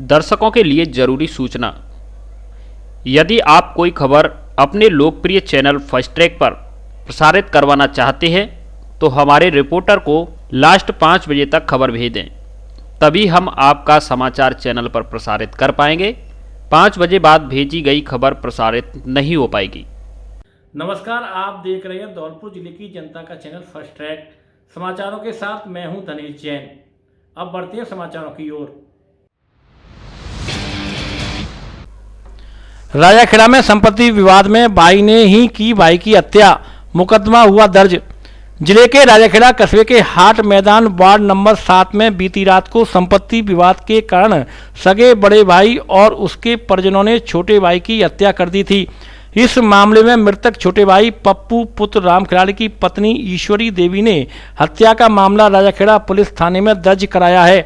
दर्शकों के लिए जरूरी सूचना। यदि आप कोई खबर अपने लोकप्रिय चैनल फर्स्ट ट्रैक पर प्रसारित करवाना चाहते हैं तो हमारे रिपोर्टर को लास्ट 5 बजे तक खबर भेजें, तभी हम आपका समाचार चैनल पर प्रसारित कर पाएंगे। 5 बजे बाद भेजी गई खबर प्रसारित नहीं हो पाएगी। नमस्कार, आप देख रहे हैं धौलपुर जिले की जनता का चैनल फर्स्ट ट्रैक। समाचारों के साथ मैं हूं धनेश जैन। अब बढ़ते हैं समाचारों की ओर। राजाखेड़ा में संपत्ति विवाद में भाई ने ही की भाई की हत्या, मुकदमा हुआ दर्ज। जिले के राजाखेड़ा कस्बे के हाट मैदान वार्ड नंबर 7 में बीती रात को संपत्ति विवाद के कारण सगे बड़े भाई और उसके परिजनों ने छोटे भाई की हत्या कर दी थी। इस मामले में मृतक छोटे भाई पप्पू पुत्र राम खिलाड़ी की पत्नी ईश्वरी देवी ने हत्या का मामला राजाखेड़ा पुलिस थाने में दर्ज कराया है।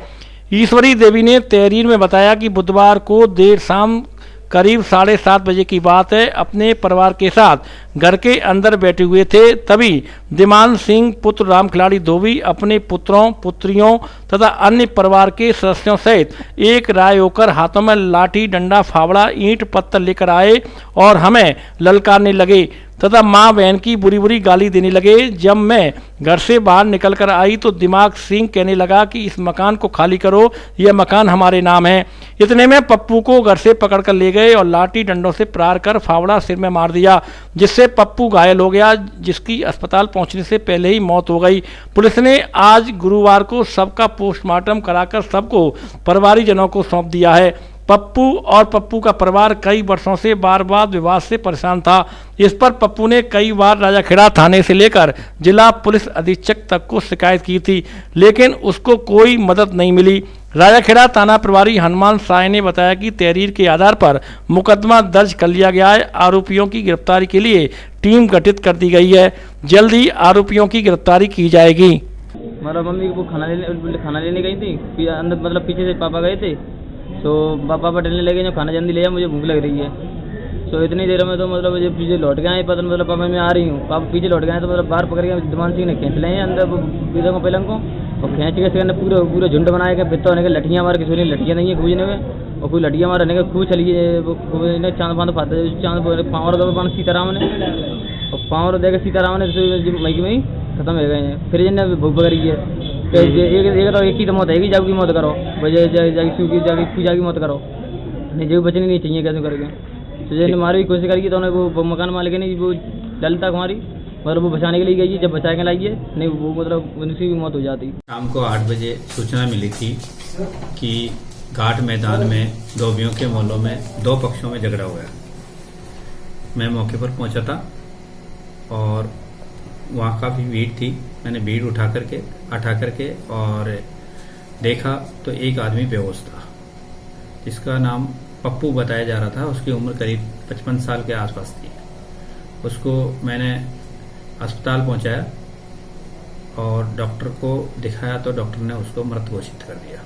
ईश्वरी देवी ने तहरीर में बताया कि बुधवार को देर शाम करीब 7:30 बजे की बात है, अपने परिवार के साथ घर के अंदर बैठे हुए थे, तभी दिमान सिंह पुत्र राम खिलाड़ी धोबी अपने पुत्रों पुत्रियों तथा अन्य परिवार के सदस्यों सहित एक राय होकर हाथों में लाठी डंडा फावड़ा ईंट पत्थर लेकर आए और हमें ललकारने लगे तथा माँ बहन की बुरी बुरी गाली देने लगे। जब मैं घर से बाहर निकल कर आई तो दिमाग सिंह कहने लगा कि इस मकान को खाली करो, यह मकान हमारे नाम है। इतने में पप्पू को घर से पकड़ कर ले गए और लाठी डंडों से प्रहार कर फावड़ा सिर में मार दिया, जिससे पप्पू घायल हो गया, जिसकी अस्पताल पहुंचने से पहले ही मौत हो गई। पुलिस ने आज गुरुवार को शव का पोस्टमार्टम कराकर शव को परिवारीजनों को सौंप दिया है। पप्पू और पप्पू का परिवार कई वर्षों से बार बार विवाद से परेशान था। इस पर पप्पू ने कई बार राजाखेड़ा थाने से लेकर जिला पुलिस अधीक्षक तक को शिकायत की थी, लेकिन उसको कोई मदद नहीं मिली। राजाखेड़ा थाना प्रभारी हनुमान साय ने बताया कि तहरीर के आधार पर मुकदमा दर्ज कर लिया गया है। आरोपियों की गिरफ्तारी के लिए टीम गठित कर दी गई है। जल्द ही आरोपियों की गिरफ्तारी की जाएगी। मतलब मम्मी को खाना लेने गई थी, अंदर मतलब पीछे से पापा गए थे, तो पापा बटलने लगे, जो खाना जल्दी ले जाए, मुझे भूख लग रही है। तो इतनी देर में तो मतलब मुझे पीछे लौट के आए, पता मतलब पापा मैं आ रही हूँ, पापा पीछे लौट गए तो मतलब बाहर पकड़ के दिमान सिंह ने खींच ले अंदर पीछे को पलंग को, और खींच के उसके अंदर पूरे झुंड बनाए गए। फिर तो होने के लठियाँ मार, किसी ने लठियाँ नहीं है खूजने में, और कोई लठियाँ मार रहने का खूब चलिए चांद पाँद फाते चांद पाँव सीताराम ने, और पाँव देखे सीताराम ने मई में ही खत्म हो गए हैं। फिर जिन्हें भूख पकड़ी है, एक ही तो मौत है, जब की मौत करो, जागी पूजा की मौत करो, नहीं जो बचनी नहीं चाहिए कैसे करके। तो जिन्हें मारने की कोशिश करी तो उन्हें वो मकान मालिक ने वो ललिता कुमारी मतलब वो बचाने के लिए गई, जब बचा के लाइए नहीं वो मतलब उनकी भी मौत हो जाती। शाम को 8 बजे सूचना मिली थी कि घाट मैदान में धोबियों के मोहल्लों में 2 पक्षों में झगड़ा हुआ है। मैं मौके पर पहुंचा था और वहाँ काफ़ी भीड़ थी। मैंने भीड़ उठा करके और देखा तो एक आदमी बेहोश था, जिसका नाम पप्पू बताया जा रहा था। उसकी उम्र करीब 55 साल के आसपास थी। उसको मैंने अस्पताल पहुंचाया और डॉक्टर को दिखाया तो डॉक्टर ने उसको मृत घोषित कर दिया।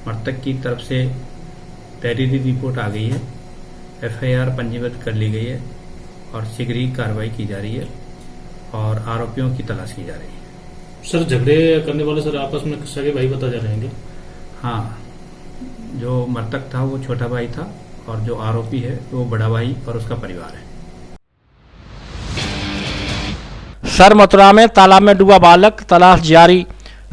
मृतक की तरफ से तहरीरी रिपोर्ट आ गई है, FIR पंजीबद्ध कर ली गई है और शीघ्र ही कार्रवाई की जा रही है और आरोपियों की तलाश की जा रही है। सर झगड़े करने वाले सर आपस में सगे भाई बता जा रहे हैं? हाँ, जो मृतक था वो छोटा भाई था और जो आरोपी है वो बड़ा भाई और उसका परिवार है। सरमथुरा में तालाब में डूबा बालक, तलाश जारी।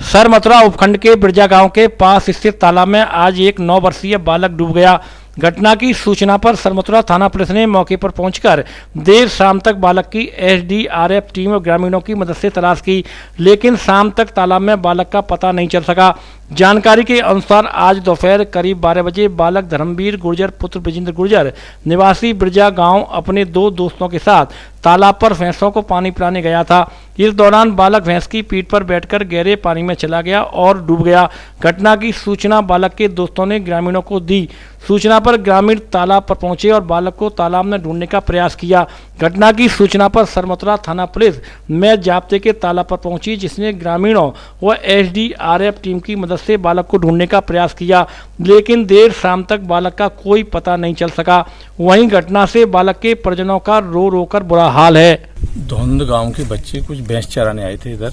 सरमथुरा उपखंड के बिरजा गांव के पास स्थित तालाब में आज एक 9 वर्षीय बालक डूब गया। घटना की सूचना पर सरमथुरा थाना पुलिस ने मौके पर पहुंचकर देर शाम तक बालक की SDRF टीम और ग्रामीणों की मदद से तलाश की, लेकिन शाम तक तालाब में बालक का पता नहीं चल सका। जानकारी के अनुसार आज दोपहर करीब 12 बजे बालक धर्मवीर गुर्जर पुत्र ब्रजेंद्र गुर्जर निवासी बिरजा गांव अपने 2 दोस्तों के साथ तालाब पर भैंसों को पानी पिलाने गया था। इस दौरान बालक भैंस की पीठ पर बैठकर गहरे पानी में चला गया और डूब गया। घटना की सूचना बालक के दोस्तों ने ग्रामीणों को दी। सूचना पर ग्रामीण तालाब पर पहुंचे और बालक को तालाब में ढूंढने का प्रयास किया। घटना की सूचना पर सरमथुरा थाना पुलिस में जाब्ते के तालाब पर पहुंची, जिसने ग्रामीणों व SDRF टीम की मदद से बालक को ढूंढने का प्रयास किया, लेकिन देर शाम तक बालक का कोई पता नहीं चल सका। वहीं घटना से बालक के परिजनों का रो रो कर बुरा हाल है। धुंध गांव के बच्चे कुछ भैंस चराने आए थे इधर,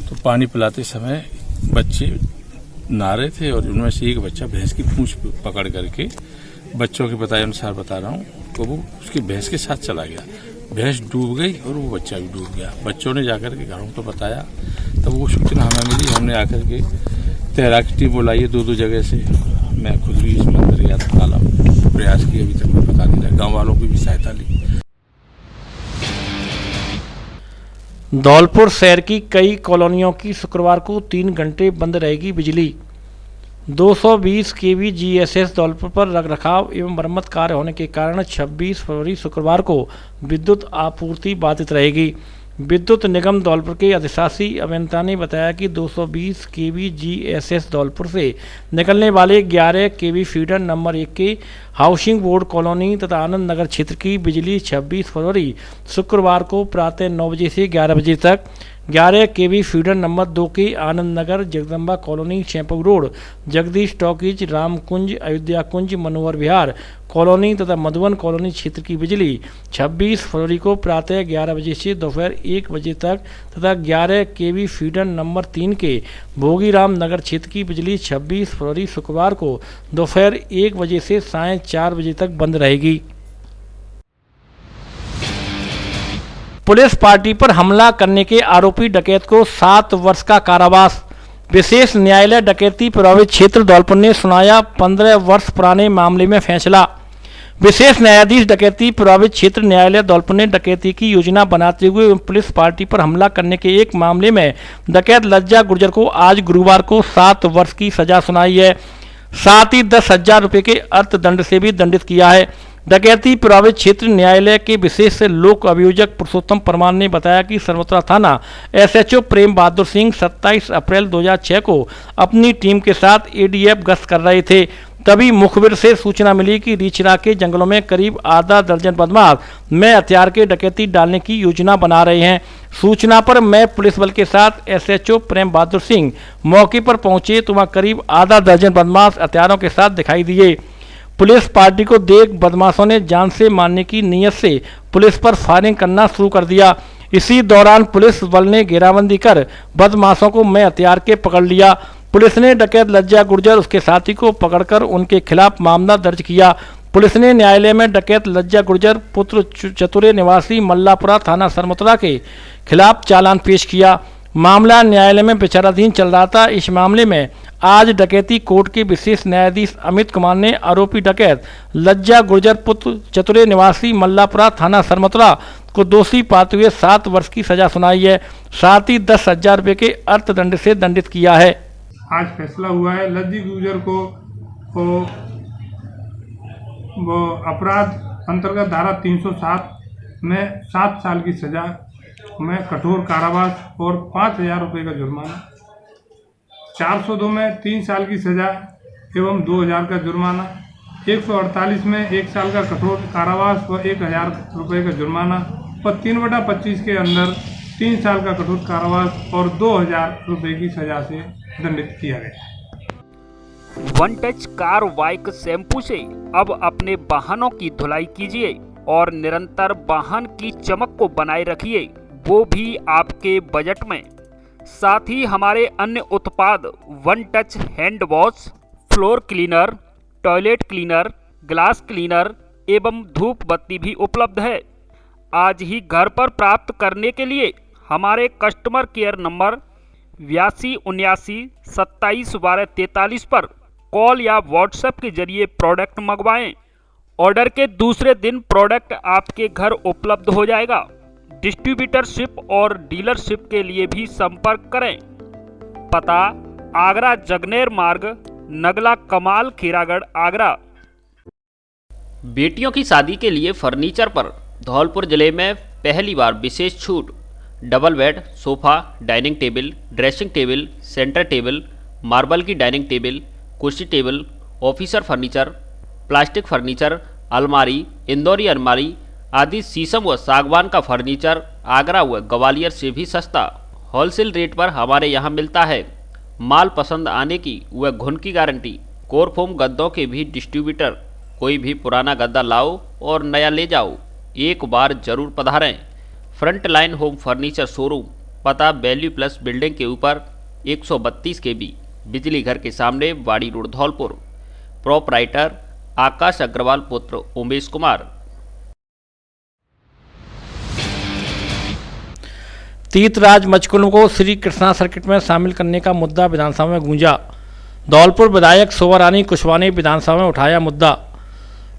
तो पानी पिलाते समय बच्चे नहा रहे थे और उनमें से एक बच्चा भैंस की पूंछ पकड़ करके, बच्चों के बताए अनुसार बता रहा हूँ, तो वो उसकी भैंस के साथ चला गया। भैंस डूब गई और वो बच्चा भी डूब गया। बच्चों ने जाकर के घरों पर बताया, तब वो सूचना हमें मिली। हमने आकर के तैराकी टीम बुलाई है 2-2 जगह से। मैं खुद भी इसमें अंदर गया था, तालाब प्रयास किया, अभी तक पता नहीं लगा। गाँव वालों की भी सहायता ली। धौलपुर शहर की कई कॉलोनियों की शुक्रवार को 3 घंटे बंद रहेगी बिजली। 220 केवी जीएसएस धौलपुर पर रखरखाव एवं मरम्मत कार्य होने के कारण 26 फरवरी शुक्रवार को विद्युत आपूर्ति बाधित रहेगी। विद्युत निगम धौलपुर के अधिशासी अभियंता ने बताया कि 220 केवी जीएसएस धौलपुर से निकलने वाले 11 केवी फीडर नंबर 1 के हाउसिंग बोर्ड कॉलोनी तथा आनंद नगर क्षेत्र की बिजली 26 फरवरी शुक्रवार को प्रातः 9 बजे से 11 बजे तक, 11 केवी फीडर नंबर 2 के आनंद नगर, जगदम्बा कॉलोनी, शैम्पू road, Jagdish talkies, Ramkunj, Ayodhya Kunj, Manohar Vihar colony तथा मधुबन कॉलोनी क्षेत्र की बिजली 26 फरवरी को प्रातः 11 बजे से दोपहर 1 बजे तक तथा 11 केवी फीडर नंबर 3 के भोगीराम नगर क्षेत्र की बिजली 26 फरवरी शुक्रवार को दोपहर 1 बजे से सायं 4 बजे तक बंद रहेगी। पुलिस पार्टी पर हमला करने के आरोपी डकैत को 7 वर्ष का कारावास। विशेष न्यायालय डकैती प्रभावित क्षेत्र धौलपुर ने सुनाया 15 वर्ष पुराने मामले में फैसला। विशेष न्यायाधीश डकैती प्रभावित क्षेत्र न्यायालय धौलपुर ने डकैती की योजना बनाते हुए पुलिस पार्टी पर हमला करने के एक मामले में डकैत लज्जा गुर्जर को आज गुरुवार को 7 वर्ष की सजा सुनाई है। साथ ही 10,000 रुपये के अर्थदंड से भी दंडित किया है। डकैती प्रभावित क्षेत्र न्यायालय के विशेष लोक अभियोजक पुरुषोत्तम परमार ने बताया कि सरमोत्रा थाना एसएचओ प्रेम बहादुर सिंह 27 अप्रैल 2006 को अपनी टीम के साथ एडीएफ गश्त कर रहे थे। तभी मुखबिर से सूचना मिली कि रीछरा के जंगलों में करीब आधा दर्जन बदमाश में हथियार के डकैती डालने की योजना बना रहे हैं। सूचना पर मैं पुलिस बल के साथ एसएचओ प्रेम बहादुर सिंह मौके पर पहुंचे तो वहां करीब आधा दर्जन बदमाश हथियारों के साथ दिखाई दिए। पुलिस पार्टी को देख बदमाशों ने जान से मारने की नीयत से पुलिस पर फायरिंग करना शुरू कर दिया। इसी दौरान पुलिस बल ने घेराबंदी कर बदमाशों को मैं हथियार के पकड़ लिया। पुलिस ने डकैत लज्जा गुर्जर उसके साथी को पकड़कर उनके खिलाफ मामला दर्ज किया। पुलिस ने न्यायालय में डकैत लज्जा गुर्जर पुत्र चतुरे निवासी मल्लापुरा थाना सरमोत्रा के खिलाफ चालान पेश किया। मामला न्यायालय में विचाराधीन चल रहा था। इस मामले में आज डकैती कोर्ट के विशेष न्यायाधीश अमित कुमार ने आरोपी डकैत लज्जा गुर्जर पुत्र चतुरे निवासी मल्लापुरा थाना सरमोत्रा को दोषी पाते हुए 7 वर्ष की सजा सुनाई है। साथ ही 10,000 रुपये के अर्थदंड से दंडित किया है। आज फैसला हुआ है लज्जी गुर्जर को वो अपराध अंतर्गत धारा 307 में 7 साल की सजा में कठोर कारावास और 5,000 रुपये का जुर्माना, 402 में 3 साल की सजा एवं 2,000 का जुर्माना, 148 में 1 साल का कठोर कारावास व 1,000 रुपये का जुर्माना और 3/25 के अंदर 3 साल का कठोर कारावास और 2,000 रुपये की सजा से दंडित किया गया। One touch car bike shampoo से अब अपने वाहनों की धुलाई कीजिए और निरंतर वाहन की चमक को बनाए रखिए, वो भी आपके बजट में। साथ ही हमारे अन्य उत्पाद one touch hand wash, floor cleaner, toilet cleaner, glass cleaner एवं धूप बत्ती भी उपलब्ध है। आज ही घर पर प्राप्त करने के लिए हमारे कस्टमर केयर नंबर 8279 27 12 43 पर कॉल या व्हाट्सएप के जरिए प्रोडक्ट मंगवाएं। ऑर्डर के दूसरे दिन प्रोडक्ट आपके घर उपलब्ध हो जाएगा। डिस्ट्रीब्यूटरशिप और डीलरशिप के लिए भी संपर्क करें। पता आगरा जगनेर मार्ग, नगला कमाल, खीरागढ़, आगरा। बेटियों की शादी के लिए फर्नीचर पर धौलपुर जिले में पहली बार विशेष छूट। Double bed, sofa, dining table, dressing table, centre table, marble की डाइनिंग टेबल, कुर्सी table, officer furniture, plastic furniture, अलमारी, इंदौरी अलमारी आदि शीशम व सागवान का फर्नीचर आगरा व ग्वालियर से भी सस्ता होलसेल रेट पर हमारे यहाँ मिलता है। माल पसंद आने की व घुन की गारंटी। कोरफोम गद्दों के भी डिस्ट्रीब्यूटर। कोई भी पुराना गद्दा लाओ और नया ले जाओ, एक बार जरूर पधारें। Front line home furniture showroom, पता वैल्यू प्लस बिल्डिंग के ऊपर 132 KB, बिजली घर के सामने वाड़ी रोड धौलपुर। प्रोपराइटर आकाश अग्रवाल पुत्र उमेश कुमार। तीर्थराज मचकुंड को श्री कृष्णा सर्किट में शामिल करने का मुद्दा विधानसभा में गूंजा। धौलपुर विधायक शोभा रानी कुशवाहा ने विधानसभा में उठाया मुद्दा।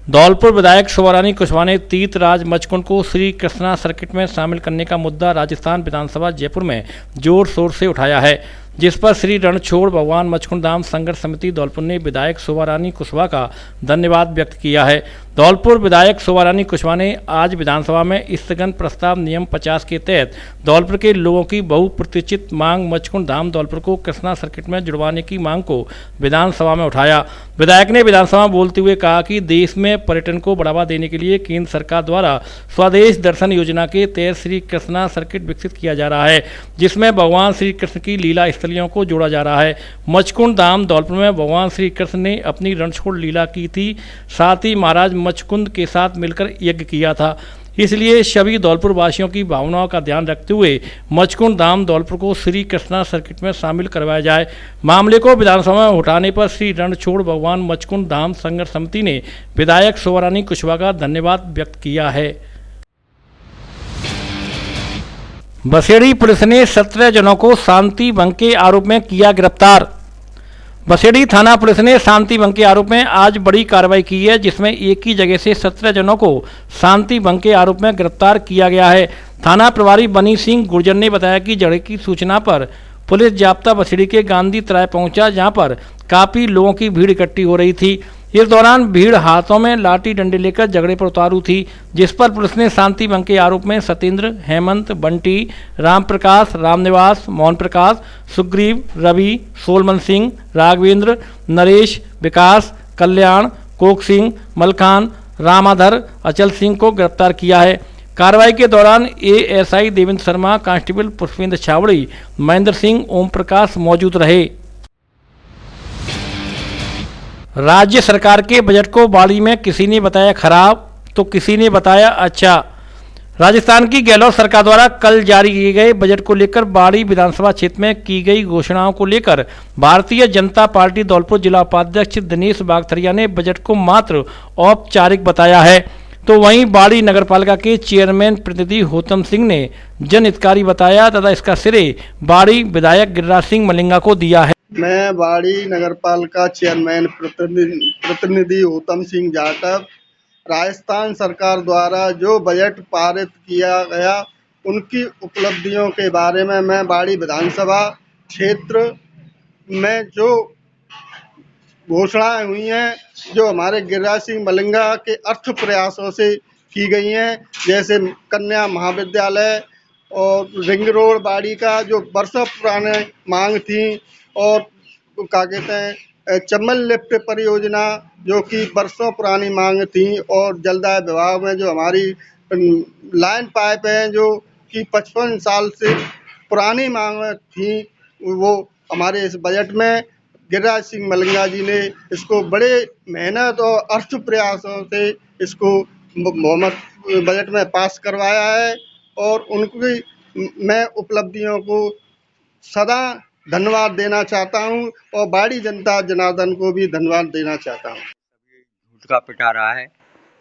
धौलपुर विधायक शोभा रानी कुशवाहा ने तीर्थराज मचकुंड को श्री कृष्णा सर्किट में शामिल करने का मुद्दा राजस्थान विधानसभा जयपुर में जोर शोर से उठाया है, जिस पर श्री रणछोड़ भगवान मचकुंड धाम संघर्ष समिति धौलपुर ने विधायक शोभा रानी कुशवाहा का धन्यवाद व्यक्त किया है। धौलपुर विधायक शोभा रानी कुशवाहा ने आज विधानसभा में स्थगन प्रस्ताव नियम 50 के तहत धौलपुर के लोगों की बहुप्रतीक्षित मांग मचकुंड धाम धौलपुर को कृष्णा सर्किट में जुड़वाने की मांग को विधानसभा में उठाया। विधायक ने विधानसभा में बोलते हुए कहा कि देश में पर्यटन को बढ़ावा देने के लिए केंद्र सरकार द्वारा स्वदेश दर्शन योजना के तहत श्री कृष्णा सर्किट विकसित किया जा रहा है, जिसमें भगवान श्री कृष्ण की लीला स्थलियों को जोड़ा जा रहा है। मचकुंड धाम धौलपुर में भगवान श्री कृष्ण ने अपनी रणछोड़ लीला की थी, साथ ही महाराज मचकुंद के साथ मिलकर यज्ञ किया था। इसलिए सभी धौलपुर वासियों की भावनाओं का ध्यान रखते हुए मचकुंड धाम धौलपुर को श्री कृष्णा सर्किट में शामिल करवाया जाए। मामले को विधानसभा में उठाने पर श्री रणछोड़ भगवान मचकुंड धाम संघर्ष समिति ने विधायक शोभा रानी कुशवाहा का धन्यवाद व्यक्त किया है। बसेड़ी पुलिस ने 17 जनों को शांति भंग के आरोप में किया गिरफ्तार। बसेड़ी थाना पुलिस ने शांति भंग के आरोप में आज बड़ी कार्रवाई की है, जिसमें एक ही जगह से 17 जनों को शांति भंग के आरोप में गिरफ्तार किया गया है। थाना प्रभारी बनी सिंह गुर्जर ने बताया कि झड़प की सूचना पर पुलिस जाब्ता बसेड़ी के गांधी तराय पहुंचा, जहां पर काफी लोगों की भीड़ इकट्ठी हो रही थी। इस दौरान भीड़ हाथों में लाठी डंडे लेकर झगड़े पर उतारू थी, जिस पर पुलिस ने शांति भंग के आरोप में सत्येंद्र, हेमंत, बंटी, राम प्रकाश, रामनिवास, मोहन प्रकाश, सुग्रीव, रवि, सोलमन सिंह, राघवेंद्र, नरेश, विकास, कल्याण, कोक सिंह, मलखान, रामाधर, अचल सिंह को गिरफ्तार किया है। कार्रवाई के दौरान एएसआई देवेंद्र शर्मा, कांस्टेबल पुष्पेंद्र छावड़ी, महेंद्र सिंह, ओम प्रकाश मौजूद रहे। राज्य सरकार के बजट को बाड़ी में किसी ने बताया खराब तो किसी ने बताया अच्छा। राजस्थान की गहलोत सरकार द्वारा कल जारी किए गए बजट को लेकर बाड़ी विधानसभा क्षेत्र में की गई घोषणाओं को लेकर भारतीय जनता पार्टी धौलपुर जिला उपाध्यक्ष दिनेश बागथरिया ने बजट को मात्र औपचारिक बताया है, तो वहीं बाड़ी नगरपालिका के चेयरमैन प्रतिनिधि होतम सिंह ने जन हितकारी बताया तथा इसका श्रेय बाड़ी विधायक गिरिराज सिंह मलिंगा को दिया है। मैं बाड़ी नगरपालिका चेयरमैन प्रतिनिधि होतम सिंह जाटव, राजस्थान सरकार द्वारा जो बजट पारित किया गया उनकी उपलब्धियों के बारे में मैं बाड़ी विधानसभा क्षेत्र में जो घोषणाएं हुई हैं, जो हमारे गिरिराज सिंह मलिंगा के अर्थ प्रयासों से की गई हैं, जैसे कन्या महाविद्यालय और रिंग रोड बाड़ी का जो वर्षों पुराने मांग थी, और क्या कहते हैं चम्बल लिफ्ट परियोजना जो कि वर्षों पुरानी मांग थी, और जलदाय विभाग में जो हमारी लाइन पाइप हैं जो कि 55 साल से पुरानी मांग थी, वो हमारे इस बजट में गिरिराज सिंह मलिंगा जी ने इसको बड़े मेहनत और अर्थ प्रयासों से इसको बहुमत बजट में पास करवाया है, और उनकी मैं उपलब्धियों को सदा धन्यवाद देना चाहता हूं, और बाड़ी जनता जनार्दन को भी धन्यवाद देना चाहता हूं। झूठ का पिटा रहा है।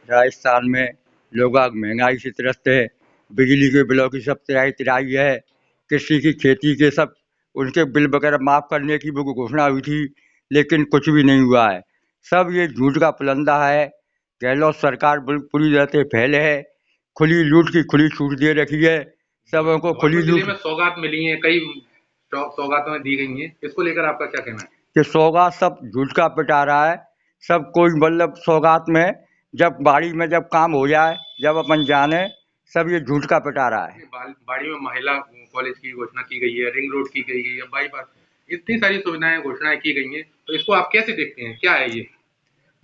राजस्थान में लोग महंगाई से त्रस्त है, बिजली के बिलों की सब तिराई है, कृषि की खेती के सब उनके बिल वगैरह माफ़ करने की वो घोषणा हुई थी, लेकिन कुछ भी नहीं हुआ है। सब ये झूठ का पुलंदा है। गहलोत सरकार पूरी तरह से फैले है, खुली लूट की खुली छूट दे रखी है, सबों को खुली लूट में सौगात मिली है, कई सौगातें दी गई हैं, इसको लेकर आपका क्या कहना है? कि सौगात सब झूठ का पिटा रहा है। सब कोई मतलब सौगात में जब बाड़ी में जब काम हो जाए, जब अपन जाने, सब ये झूठ का पिटा रहा है। बाड़ी में महिला कॉलेज की घोषणा की गई है, रिंग रोड की गई है, बाईपास, इतनी सारी सुविधाएं घोषणाएं की गई हैं, तो इसको आप कैसे देखते हैं, क्या है ये?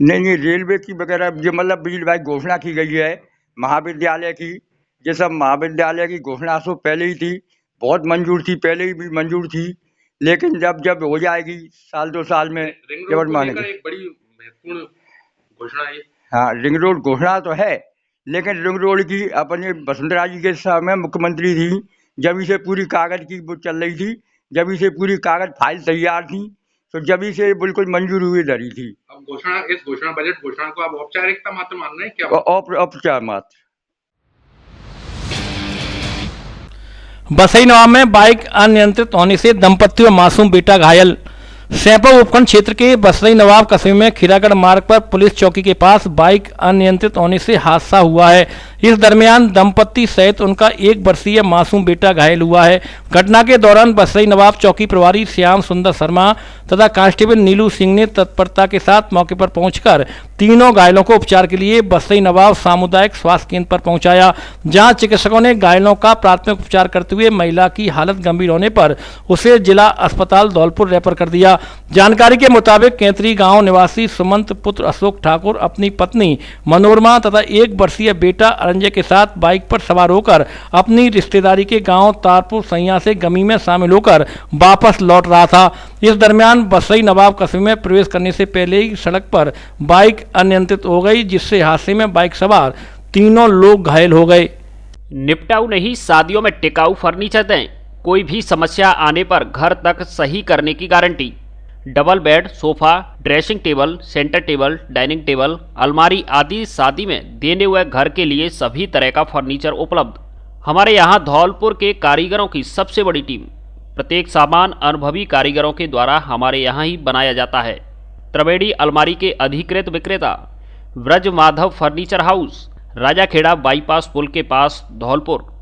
नहीं, रेलवे की वगैरह जो मतलब बिजली भाई घोषणा की गई है, महाविद्यालय की, ये सब महाविद्यालय की घोषणा तो पहले ही थी, बहुत मंजूर थी, पहले ही भी मंजूर थी, लेकिन जब हो जाएगी साल 2 साल में जब मानेगी। एक बड़ी महत्वपूर्ण घोषणा है। हाँ, रिंग रोड घोषणा तो है, लेकिन रिंग रोड की अपने वसुंधरा जी के समय मुख्यमंत्री थी, जब इसे पूरी कागज की वो चल रही थी, जब इसे पूरी कागज फाइल तैयार थी, तो जब से बिल्कुल मंजूर हुई धरी थी। अब इस बजट घोषणा को आप औपचारिकता मात्र मान रहे हैं क्या? औपचार मात्र। बसई नवाब में बाइक अनियंत्रित होने से दंपति और मासूम बेटा घायल। सैंपा उपखंड क्षेत्र के बसई नवाब कस्बे में खीरागढ़ मार्ग पर पुलिस चौकी के पास बाइक अनियंत्रित होने से हादसा हुआ है। इस दरमियान दंपति सहित उनका 1 वर्षीय मासूम बेटा घायल हुआ है। घटना के दौरान बसई नवाब चौकी प्रभारी श्याम सुंदर शर्मा तथा कांस्टेबल नीलू सिंह ने तत्परता के साथ मौके पर पहुंचकर तीनों घायलों को उपचार के लिए बसई नवाब सामुदायिक स्वास्थ्य केंद्र पर पहुंचाया, जहां चिकित्सकों ने घायलों का प्राथमिक उपचार करते हुए महिला की हालत गंभीर होने पर उसे जिला अस्पताल धौलपुर रेफर कर दिया। जानकारी के मुताबिक केंद्रीय गांव निवासी सुमंत पुत्र अशोक ठाकुर अपनी पत्नी मनोरमा तथा 1 वर्षीय बेटा अरंजय के साथ बाइक पर सवार होकर अपनी रिश्तेदारी के गांव तारपुर सैया से गमी में शामिल होकर वापस लौट रहा था। इस दरमियान बसई नवाब कस्बे में प्रवेश करने से पहले ही सड़क पर बाइक अनियंत्रित हो गई, जिससे हादसे में बाइक सवार तीनों लोग घायल हो गए। निपटाऊ नहीं, शादियों में टिकाऊ फर्नीचर दें। कोई भी समस्या आने पर घर तक सही करने की guarantee. Double bed, sofa, dressing table, centre table, dining table, अलमारी आदि शादी में देने हुए घर के लिए सभी तरह का फर्नीचर उपलब्ध। हमारे यहाँ धौलपुर के कारीगरों की सबसे बड़ी टीम। प्रत्येक सामान अनुभवी कारीगरों के द्वारा हमारे यहाँ ही बनाया जाता है। त्रिवेणी अलमारी के अधिकृत विक्रेता Vraj Madhav furniture house, Rajakhera bypass पुल के पास, धौलपुर।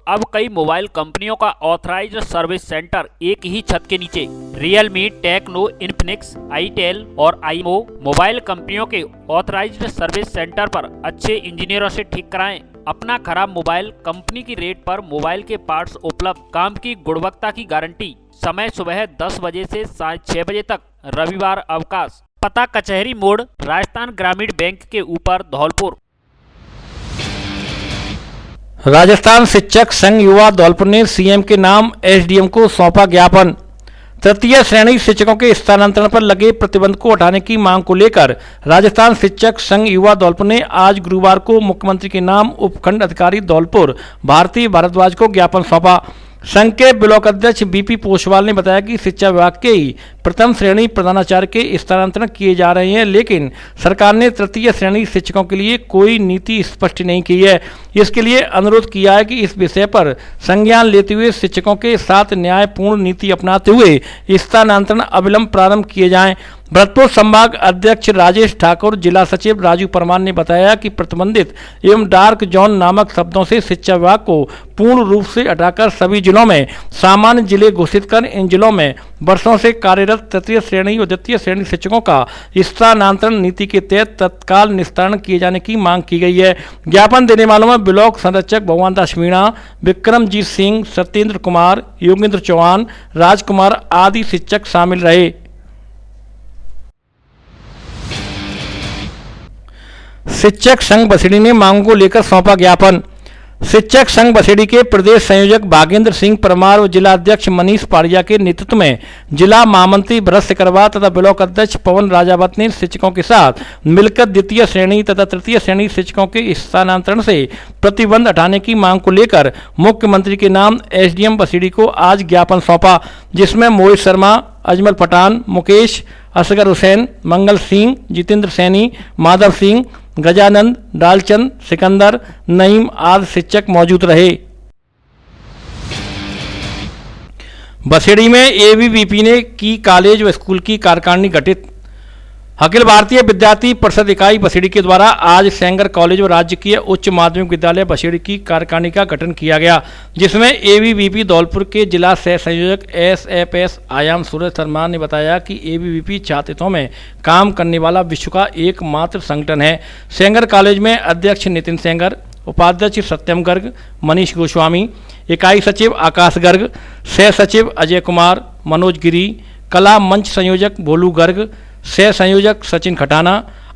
अब कई मोबाइल कंपनियों का ऑथराइज्ड सर्विस सेंटर एक ही छत के नीचे। रियलमी, टेक्नो, इन्फिनिक्स, आईटेल और आईमो मोबाइल कंपनियों के ऑथराइज्ड सर्विस सेंटर पर अच्छे इंजीनियरों से ठीक कराएं अपना खराब मोबाइल। कंपनी की रेट पर मोबाइल के पार्ट्स उपलब्ध। काम की गुणवत्ता की गारंटी। समय सुबह 10 बजे से 6 बजे तक, रविवार अवकाश। पता कचहरी मोड़, राजस्थान ग्रामीण बैंक के ऊपर, धौलपुर। राजस्थान शिक्षक संघ युवा धौलपुर ने सीएम के नाम एसडीएम को सौंपा ज्ञापन। तृतीय श्रेणी शिक्षकों के स्थानांतरण पर लगे प्रतिबंध को हटाने की मांग को लेकर राजस्थान शिक्षक संघ युवा धौलपुर ने आज गुरुवार को मुख्यमंत्री के नाम उपखंड अधिकारी धौलपुर भारती भारद्वाज को ज्ञापन सौंपा। संघ के ब्लॉक अध्यक्ष बीपी पोशवाल ने बताया कि शिक्षा विभाग के ही प्रथम श्रेणी प्रधानाचार्य के स्थानांतरण किए जा रहे हैं, लेकिन सरकार ने तृतीय श्रेणी शिक्षकों के लिए कोई नीति स्पष्ट नहीं की है। इसके लिए अनुरोध किया है कि इस विषय पर संज्ञान लेते हुए शिक्षकों के साथ न्यायपूर्ण नीति अपनाते हुए स्थानांतरण अविलंब प्रारंभ किए जाएं। भरतपुर संभाग अध्यक्ष राजेश ठाकुर, जिला सचिव राजू परमार ने बताया कि प्रतिबंधित एवं डार्क जोन नामक शब्दों से शिक्षा विभाग को पूर्ण रूप से हटाकर सभी जिलों में सामान्य जिले घोषित कर इन जिलों में वर्षों से कार्यरत तृतीय श्रेणी और द्वितीय श्रेणी शिक्षकों का स्थानांतरण नीति के तहत तत्काल निस्तारण किए जाने की मांग की गई है। ज्ञापन देने वालों में ब्लॉक संरक्षक भगवान दास मीणा, विक्रमजीत सिंह, सत्येंद्र कुमार, योगेंद्र चौहान, राजकुमार आदि शिक्षक शामिल रहे। शिक्षक संघ बसेड़ी ने मांगों को लेकर सौंपा ज्ञापन। शिक्षक संघ बसेड़ी के प्रदेश संयोजक भागेंद्र सिंह परमार और जिला अध्यक्ष मनीष पाड़िया के नेतृत्व में जिला महामंत्री भरत सिकरवा तथा ब्लॉक अध्यक्ष पवन राजावत ने शिक्षकों के साथ मिलकर द्वितीय श्रेणी तथा तृतीय श्रेणी शिक्षकों के स्थानांतरण से प्रतिबंध हटाने की मांग को लेकर मुख्यमंत्री के नाम एसडीएम बसेड़ी को आज ज्ञापन सौंपा, जिसमें मोहित शर्मा, अजमल पठान, मुकेश, असगर हुसैन, मंगल सिंह, जितेंद्र सैनी, माधव सिंह, गजानंद, डालचंद, सिकंदर, नईम आदि शिक्षक मौजूद रहे। बसेड़ी में एबीवीपी ने की कॉलेज व स्कूल की कार्यकारिणी गठित। अखिल भारतीय विद्यार्थी परिषद इकाई बसेड़ी के द्वारा आज सेंगर कॉलेज और राजकीय उच्च माध्यमिक विद्यालय बसेड़ी की कार्यकारिणी का गठन किया गया, जिसमें एबीवीपी धौलपुर के जिला सह संयोजक एसएफएस आयाम सूरज शर्मा ने बताया कि एबीवीपी छात्र हितों में काम करने वाला विश्व का एकमात्र संगठन है। सेंगर कॉलेज में अध्यक्ष नितिन सेंगर, उपाध्यक्ष सत्यम गर्ग, मनीष गोस्वामी, इकाई सचिव आकाश गर्ग, सह सचिव अजय कुमार, मनोज गिरी, कला मंच संयोजक भोलू गर्ग, सह संयोजक सचिन खटाना,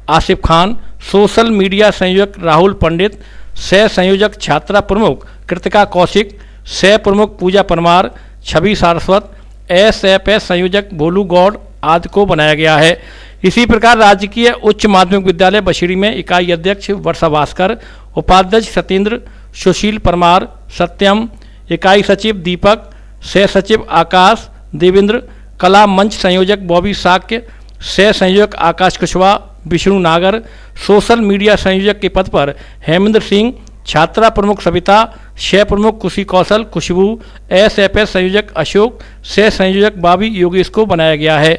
आसिफ खान, सोशल मीडिया संयोजक राहुल पंडित, सह संयोजक छात्रा प्रमुख कृतिका कौशिक, सह प्रमुख पूजा परमार, छवि सारस्वत, एसएफएस संयोजक भोलू गौड़ आदि को बनाया गया है। इसी प्रकार राजकीय उच्च माध्यमिक विद्यालय बसेड़ी में इकाई अध्यक्ष वर्षा भास्कर, उपाध्यक्ष सत्येंद्र, सुशील परमार, सत्यम, इकाई सचिव दीपक, सह सचिव आकाश, देवेंद्र, कला मंच संयोजक बॉबी साक्य, सह संयोजक आकाश कुशवाहा, विष्णु नागर, सोशल मीडिया संयोजक के पद पर हेमेंद्र सिंह, छात्रा प्रमुख सविता, सह प्रमुख खुशी कौशल खुशबू, एसएफएस संयोजक अशोक, सह संयोजक बाबी योगेश को बनाया गया है।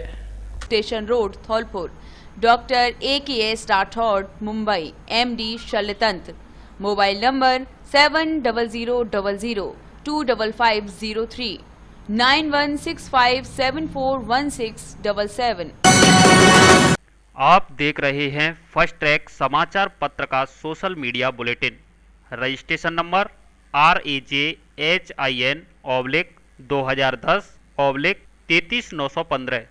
Station road Dholpur, doctor AKS Rathore Mumbai, MD शल्यतंत्र, मोबाइल नंबर 7000025503 9165741677। आप देख रहे हैं फर्स्ट ट्रैक समाचार पत्र का social media bulletin. Registration number RAJHIN/2010/33915।